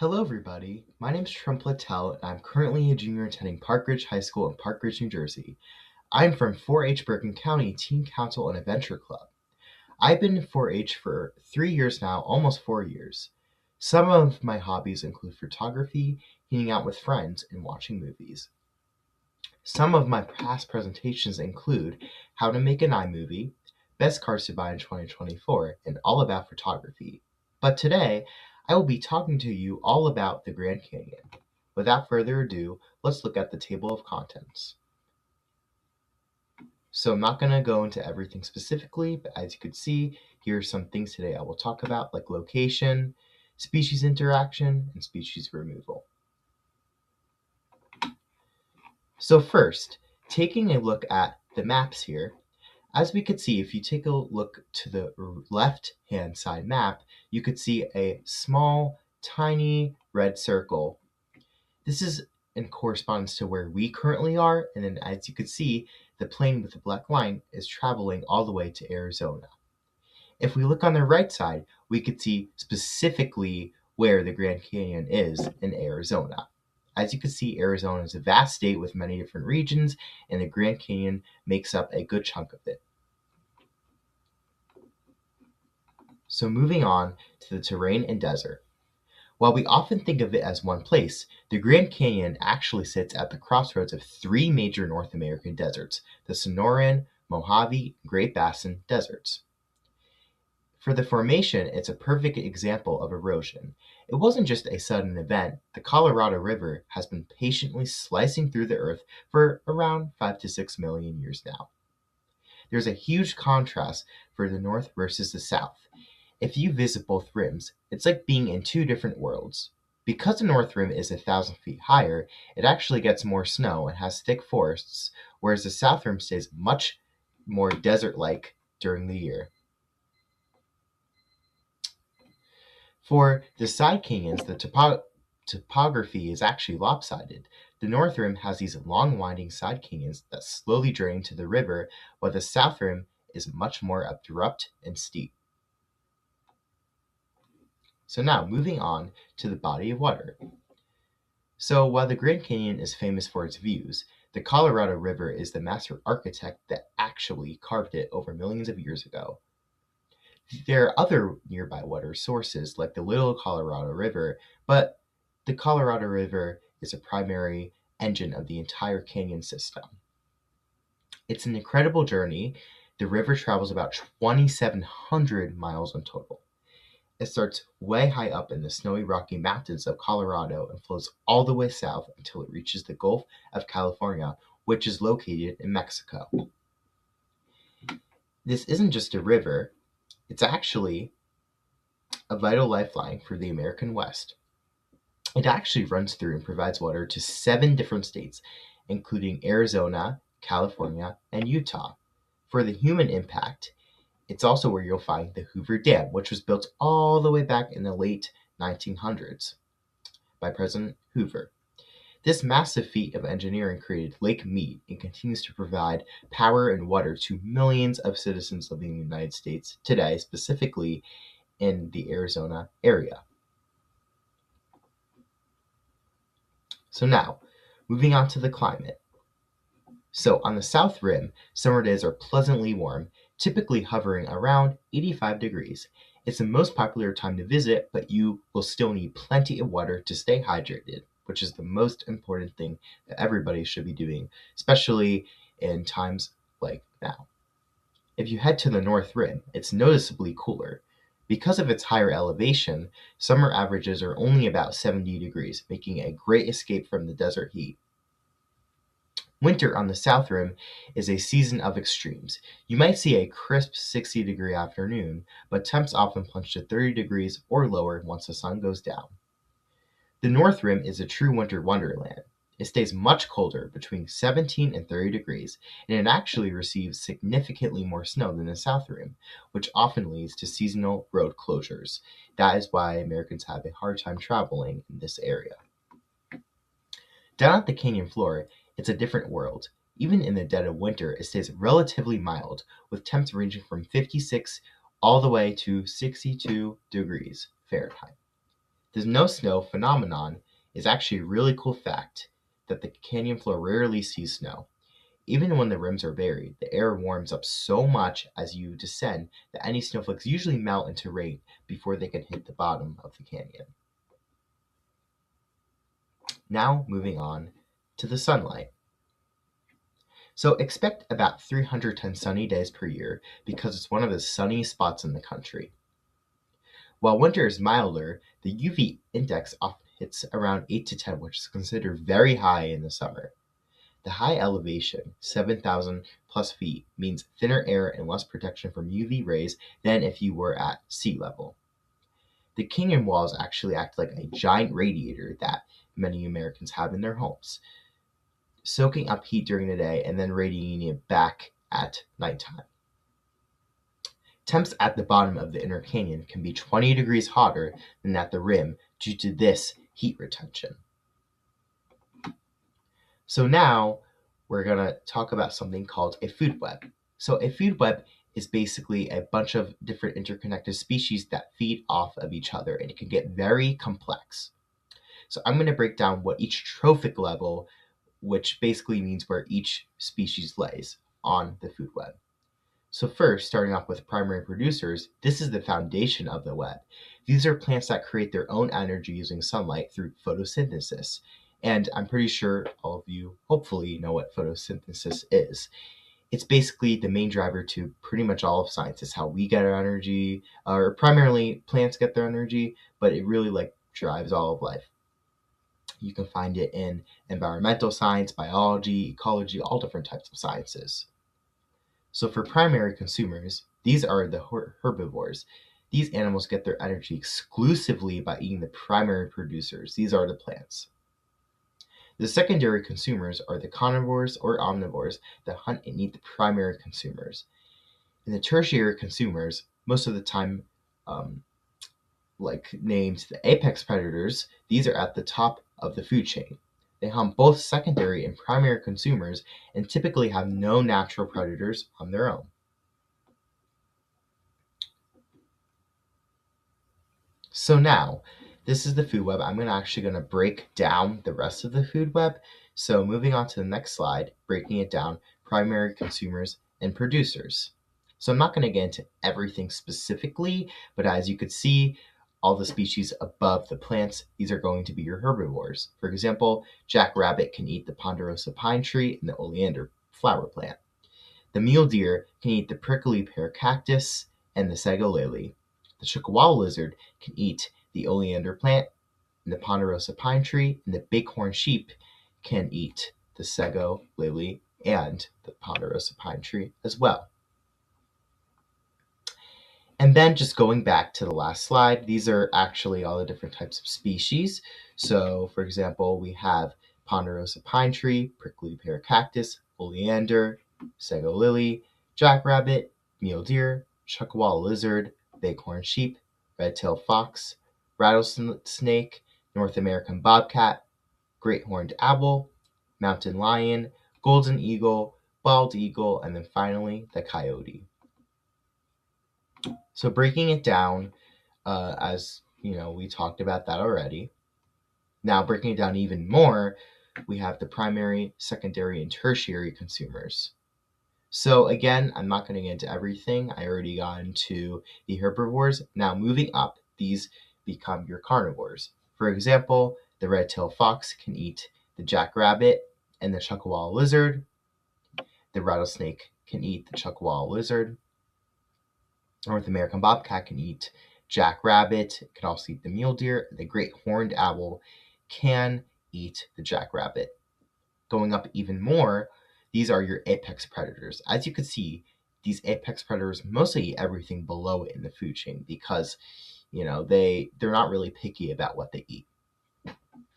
Hello, everybody. My name is Trump Littell, and I'm currently a junior attending Park Ridge High School in Park Ridge, New Jersey. I'm from 4-H Bergen County Teen Council and Adventure Club. I've been in 4-H for 3 years now, almost 4 years. Some of my hobbies include photography, hanging out with friends, and watching movies. Some of my past presentations include how to make an iMovie, best cars to buy in 2024, and all about photography. But today, I will be talking to you all about the Grand Canyon. Without further ado, let's look at the table of contents. So I'm not going to go into everything specifically, but as you could see, here are some things today I will talk about, like location, species interaction, and species removal. So first, taking a look at the maps here, as we could see, if you take a look to the left-hand side map, you could see a small, tiny red circle. This is in correspondence to where we currently are, and then as you could see, the plane with the black line is traveling all the way to Arizona. If we look on the right side, we could see specifically where the Grand Canyon is in Arizona. As you can see, Arizona is a vast state with many different regions, and the Grand Canyon makes up a good chunk of it. So moving on to the terrain and desert. While we often think of it as one place, the Grand Canyon actually sits at the crossroads of three major North American deserts, the Sonoran, Mojave, and Great Basin deserts. For the formation, it's a perfect example of erosion. It wasn't just a sudden event. The Colorado River has been patiently slicing through the earth for around 5 to 6 million years now. There's a huge contrast for the north versus the south. If you visit both rims, it's like being in two different worlds. Because the north rim is 1,000 feet higher, it actually gets more snow and has thick forests, whereas the south rim stays much more desert-like during the year. For the side canyons, the topography is actually lopsided. The north rim has these long winding side canyons that slowly drain to the river, while the south rim is much more abrupt and steep. So now moving on to the body of water. So while the Grand Canyon is famous for its views, the Colorado River is the master architect that actually carved it over millions of years ago. There are other nearby water sources like the Little Colorado River, but the Colorado River is a primary engine of the entire canyon system. It's an incredible journey. The river travels about 2,700 miles in total. It starts way high up in the snowy Rocky Mountains of Colorado and flows all the way south until it reaches the Gulf of California, which is located in Mexico. This isn't just a river, it's actually a vital lifeline for the American West. It actually runs through and provides water to 7 different states, including Arizona, California, and Utah. For the human impact, it's also where you'll find the Hoover Dam, which was built all the way back in the late 1900s by President Hoover. This massive feat of engineering created Lake Mead and continues to provide power and water to millions of citizens living in the United States today, specifically in the Arizona area. So now, moving on to the climate. So on the south rim, summer days are pleasantly warm, typically hovering around 85 degrees. It's the most popular time to visit, but you will still need plenty of water to stay hydrated, which is the most important thing that everybody should be doing, especially in times like now. If you head to the north rim, it's noticeably cooler. Because of its higher elevation, summer averages are only about 70 degrees, making a great escape from the desert heat. Winter on the south rim is a season of extremes. You might see a crisp 60-degree afternoon, but temps often plunge to 30 degrees or lower once the sun goes down. The north rim is a true winter wonderland. It stays much colder, between 17 and 30 degrees, and it actually receives significantly more snow than the south rim, which often leads to seasonal road closures. That is why Americans have a hard time traveling in this area. Down at the canyon floor, it's a different world. Even in the dead of winter, it stays relatively mild, with temps ranging from 56 all the way to 62 degrees Fahrenheit. The no snow phenomenon is actually a really cool fact that the canyon floor rarely sees snow. Even when the rims are buried, the air warms up so much as you descend that any snowflakes usually melt into rain before they can hit the bottom of the canyon. Now moving on to the sunlight. So expect about 310 sunny days per year because it's one of the sunniest spots in the country. While winter is milder, the UV index often hits around 8 to 10, which is considered very high in the summer. The high elevation, 7,000 plus feet, means thinner air and less protection from UV rays than if you were at sea level. The canyon walls actually act like a giant radiator that many Americans have in their homes, soaking up heat during the day and then radiating it back at nighttime. Temps at the bottom of the inner canyon can be 20 degrees hotter than at the rim due to this heat retention. So now we're going to talk about something called a food web. So a food web is basically a bunch of different interconnected species that feed off of each other, and it can get very complex. So I'm going to break down what each trophic level, which basically means where each species lays on the food web. So first, starting off with primary producers, this is the foundation of the web. These are plants that create their own energy using sunlight through photosynthesis. And I'm pretty sure all of you hopefully know what photosynthesis is. It's basically the main driver to pretty much all of science. It's how we get our energy, or primarily plants get their energy, but it really drives all of life. You can find it in environmental science, biology, ecology, all different types of sciences. So for primary consumers, these are the herbivores. These animals get their energy exclusively by eating the primary producers. These are the plants. The secondary consumers are the carnivores or omnivores that hunt and eat the primary consumers. And the tertiary consumers, most of the time named the apex predators, these are at the top of the food chain. They hunt both secondary and primary consumers and typically have no natural predators on their own. So now, this is the food web. I'm actually going to break down the rest of the food web. So moving on to the next slide, breaking it down, primary consumers and producers. So I'm not going to get into everything specifically, but as you could see, all the species above the plants, these are going to be your herbivores. For example, jackrabbit can eat the ponderosa pine tree and the oleander flower plant. The mule deer can eat the prickly pear cactus and the sago lily. The Chuckawalla lizard can eat the oleander plant and the ponderosa pine tree, and the bighorn sheep can eat the sago lily and the ponderosa pine tree as well. And then just going back to the last slide, these are actually all the different types of species. So for example, we have ponderosa pine tree, prickly pear cactus, oleander, sago lily, jackrabbit, mule deer, Chuckawalla lizard, bighorn sheep, red-tailed fox, rattlesnake, North American bobcat, great horned owl, mountain lion, golden eagle, bald eagle, and then finally the coyote. So breaking it down, as you know, we talked about that already. Now breaking it down even more, we have the primary, secondary, and tertiary consumers. So again, I'm not going to get into everything. I already got into the herbivores. Now moving up, these become your carnivores. For example, the red-tailed fox can eat the jackrabbit and the Chuckawalla lizard. The rattlesnake can eat the Chuckawalla lizard. North American bobcat can eat jackrabbit. It can also eat the mule deer. The great horned owl can eat the jackrabbit. Going up even more, these are your apex predators. As you can see, these apex predators mostly eat everything below it in the food chain because, they're not really picky about what they eat.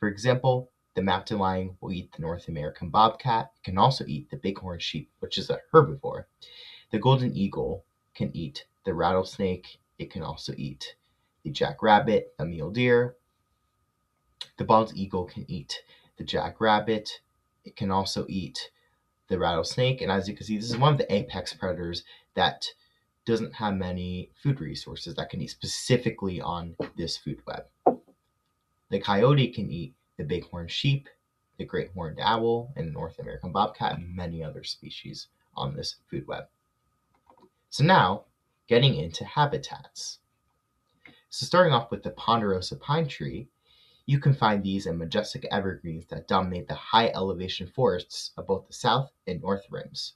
For example, the mountain lion will eat the North American bobcat. It can also eat the bighorn sheep, which is a herbivore. The golden eagle can eat the rattlesnake. It can also eat the jackrabbit, a mule deer. The bald eagle can eat the jackrabbit. It can also eat the rattlesnake. And as you can see, this is one of the apex predators that doesn't have many food resources that can eat specifically on this food web. The coyote can eat the bighorn sheep, the great horned owl, and the North American bobcat, and many other species on this food web. So now, getting into habitats. So starting off with the ponderosa pine tree, you can find these in majestic evergreens that dominate the high elevation forests of both the south and north rims.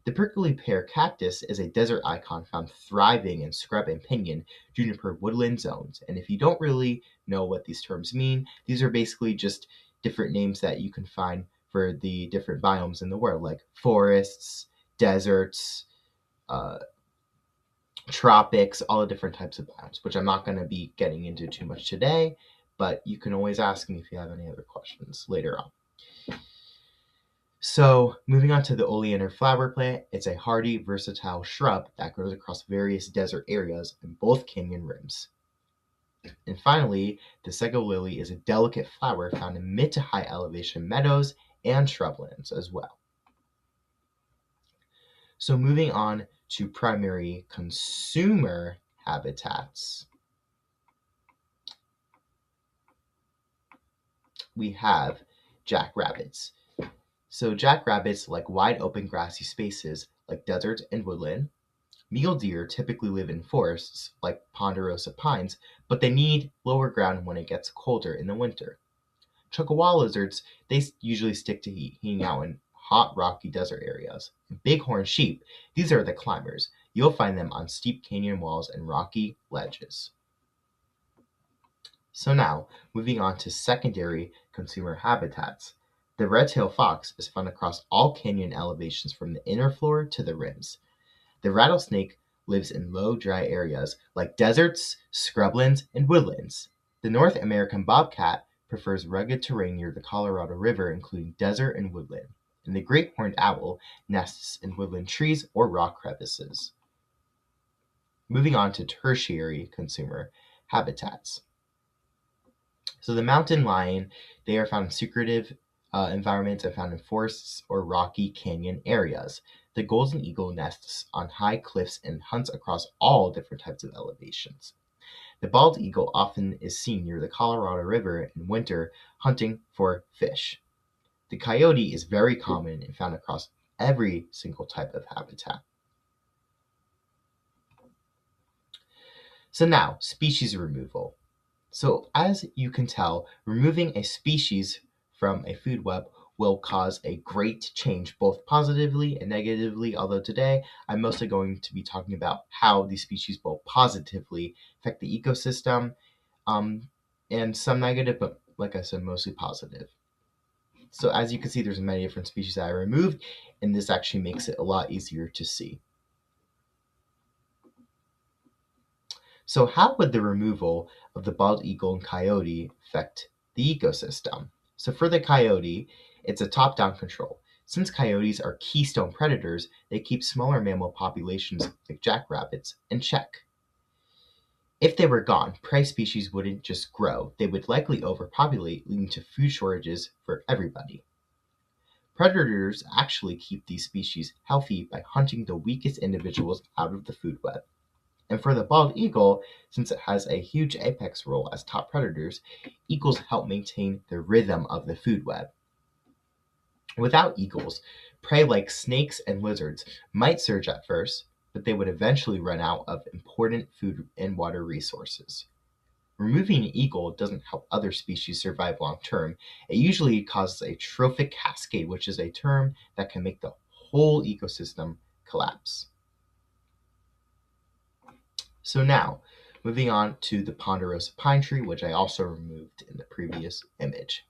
The prickly pear cactus is a desert icon found thriving in scrub and pinyon juniper woodland zones. And if you don't really know what these terms mean, these are basically just different names that you can find for the different biomes in the world, like forests, deserts, tropics, all the different types of biomes, which I'm not going to be getting into too much today, but you can always ask me if you have any other questions later on. So, moving on to the oleander flower plant, it's a hardy, versatile shrub that grows across various desert areas in both canyon rims. And finally, the sego lily is a delicate flower found in mid to high elevation meadows and shrublands as well. So, moving on to primary consumer habitats, we have jackrabbits. So jackrabbits like wide open grassy spaces like desert and woodland. Mule deer typically live in forests like ponderosa pines, but they need lower ground when it gets colder in the winter. Choctaw lizards, they usually stick to heat, hanging out in hot rocky desert areas. Bighorn sheep, these are the climbers. You'll find them on steep canyon walls and rocky ledges. So now, moving on to secondary consumer habitats. The red-tailed fox is found across all canyon elevations from the inner floor to the rims. The rattlesnake lives in low, dry areas like deserts, scrublands, and woodlands. The North American bobcat prefers rugged terrain near the Colorado River, including desert and woodland. And the great horned owl nests in woodland trees or rock crevices. Moving on to tertiary consumer habitats. So the mountain lion, they are found in secretive environments and found in forests or rocky canyon areas. The golden eagle nests on high cliffs and hunts across all different types of elevations. The bald eagle often is seen near the Colorado River in winter hunting for fish. The coyote is very common and found across every single type of habitat. So now, species removal. So as you can tell, removing a species from a food web will cause a great change, both positively and negatively, although today I'm mostly going to be talking about how these species will positively affect the ecosystem, and some negative, but like I said, mostly positive. So as you can see, there's many different species that I removed, and this actually makes it a lot easier to see. So how would the removal of the bald eagle and coyote affect the ecosystem? So for the coyote, it's a top-down control. Since coyotes are keystone predators, they keep smaller mammal populations like jackrabbits in check. If they were gone, prey species wouldn't just grow, they would likely overpopulate, leading to food shortages for everybody. Predators actually keep these species healthy by hunting the weakest individuals out of the food web. And for the bald eagle, since it has a huge apex role as top predators, eagles help maintain the rhythm of the food web. Without eagles, prey like snakes and lizards might surge at first, but they would eventually run out of important food and water resources. Removing an eagle doesn't help other species survive long term. It usually causes a trophic cascade, which is a term that can make the whole ecosystem collapse. So now, moving on to the ponderosa pine tree, which I also removed in the previous image.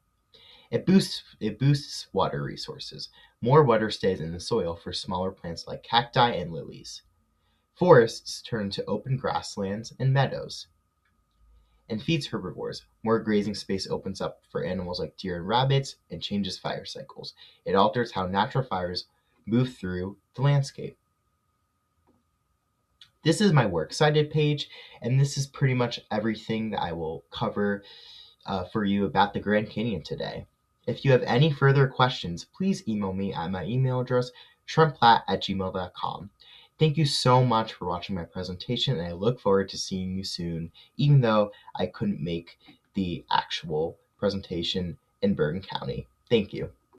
It boosts water resources. More water stays in the soil for smaller plants like cacti and lilies. Forests turn to open grasslands and meadows. And feeds herbivores. More grazing space opens up for animals like deer and rabbits and changes fire cycles. It alters how natural fires move through the landscape. This is my works cited page, and this is pretty much everything that I will cover for you about the Grand Canyon today. If you have any further questions, please email me at my email address, shrimplat@gmail.com. Thank you so much for watching my presentation, and I look forward to seeing you soon, even though I couldn't make the actual presentation in Bergen County. Thank you.